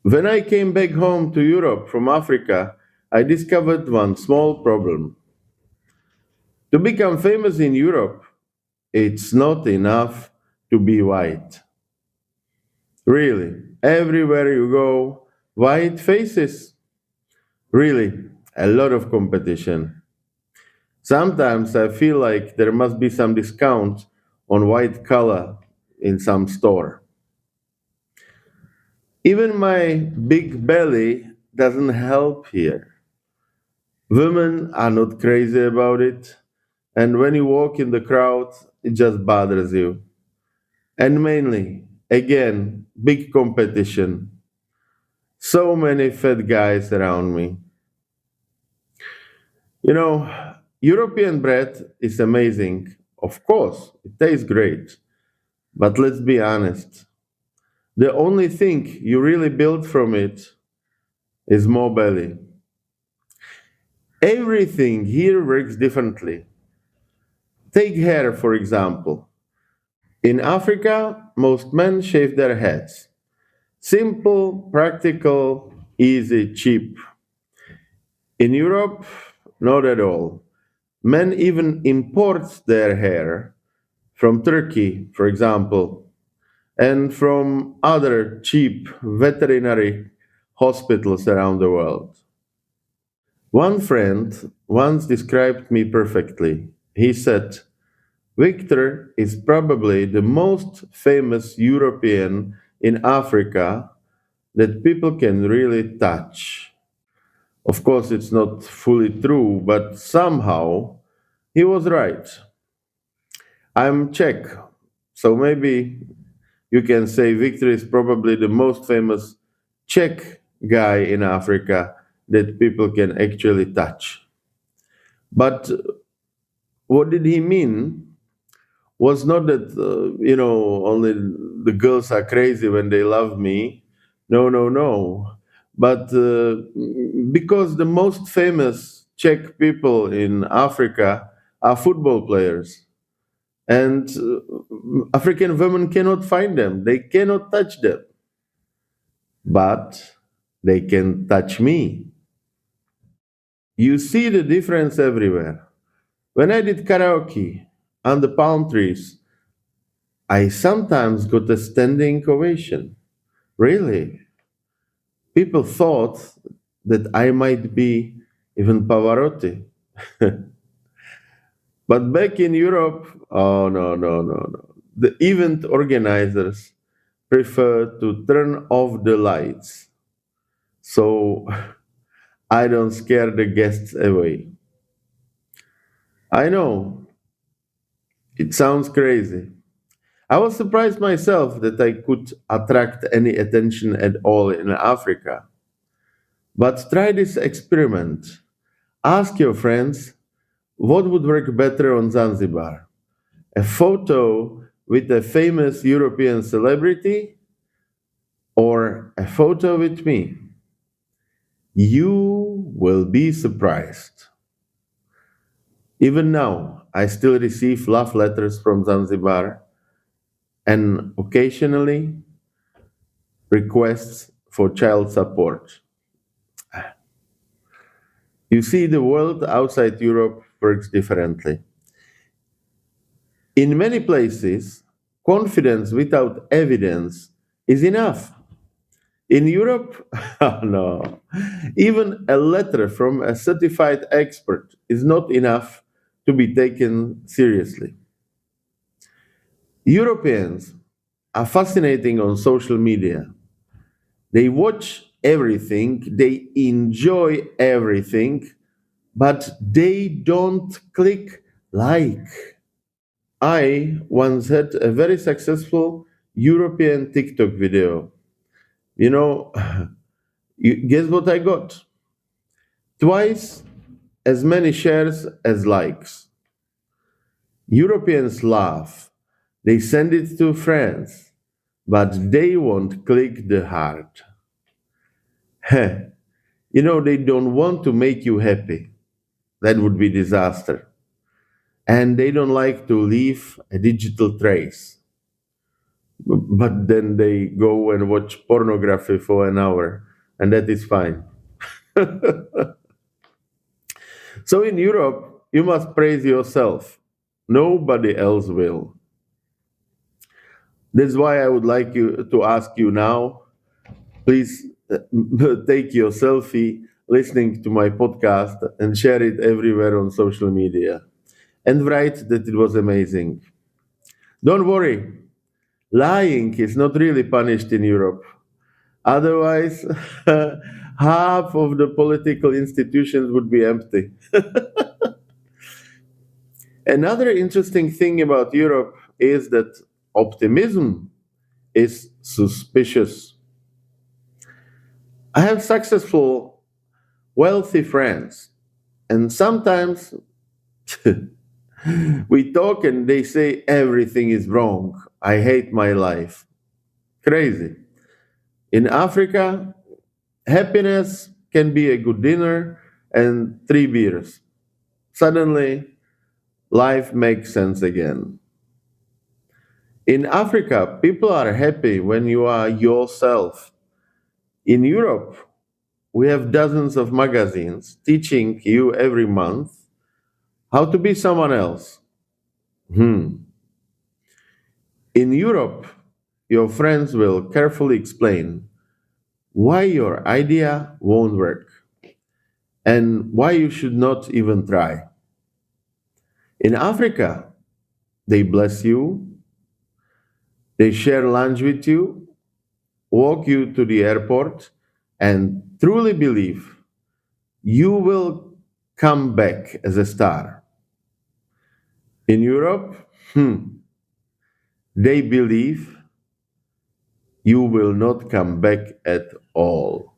When I came back home to Europe from Africa, I discovered one small problem. To become famous in Europe, it's not enough to be white. Really, everywhere you go, white faces. Really, a lot of competition. Sometimes I feel like there must be some discount on white color in some store. Even my big belly doesn't help here. Women are not crazy about it, and when you walk in the crowd, it just bothers you. And mainly, again, big competition. So many fat guys around me. You know, European bread is amazing. Of course, it tastes great. But let's be honest. The only thing you really build from it is more belly. Everything here works differently. Take hair, for example. In Africa, most men shave their heads. Simple, practical, easy, cheap. In Europe, not at all. Men even import their hair from Turkey, for example, and from other cheap veterinary hospitals around the world. One friend once described me perfectly. He said, Victor is probably the most famous European in Africa that people can really touch. Of course, it's not fully true, but somehow he was right. I'm Czech, so maybe you can say Victor is probably the most famous Czech guy in Africa that people can actually touch. But what did he mean was not that, only the girls are crazy when they love me. No, no, no. But because the most famous Czech people in Africa are football players. And African women cannot find them, they cannot touch them, but they can touch me. You see the difference everywhere. When I did karaoke on the palm trees, I sometimes got a standing ovation. Really. People thought that I might be even Pavarotti. But back in Europe, oh no, no, no, no. The event organizers prefer to turn off the lights so I don't scare the guests away. I know, it sounds crazy. I was surprised myself that I could attract any attention at all in Africa. But try this experiment. Ask your friends what would work better on Zanzibar: a photo with a famous European celebrity or a photo with me. You will be surprised. Even now, I still receive love letters from Zanzibar and occasionally requests for child support. You see, the world outside Europe works differently. In many places, confidence without evidence is enough. In Europe, oh no, even a letter from a certified expert is not enough to be taken seriously. Europeans are fascinating on social media. They watch everything, they enjoy everything, but they don't click like. I once had a very successful European TikTok video. You know, guess what I got? Twice as many shares as likes. Europeans laugh. They send it to friends, but they won't click the heart. Heh. They don't want to make you happy. That would be disaster. And they don't like to leave a digital trace. but then they go and watch pornography for an hour, and that is fine. So in Europe, you must praise yourself. Nobody else will. That's why I would like you to ask you now, please take your selfie listening to my podcast and share it everywhere on social media. And write that it was amazing. Don't worry, lying is not really punished in Europe. Otherwise, half of the political institutions would be empty. Another interesting thing about Europe is that optimism is suspicious. I have successful, wealthy friends, and sometimes we talk and they say everything is wrong. I hate my life. Crazy. In Africa, happiness can be a good dinner and three beers. Suddenly, life makes sense again. In Africa, people are happy when you are yourself. In Europe, we have dozens of magazines teaching you every month how to be someone else. Hmm. In Europe, your friends will carefully explain why your idea won't work and why you should not even try. In Africa, they bless you, they share lunch with you, walk you to the airport, and truly believe you will come back as a star. In Europe, they believe you will not come back at all.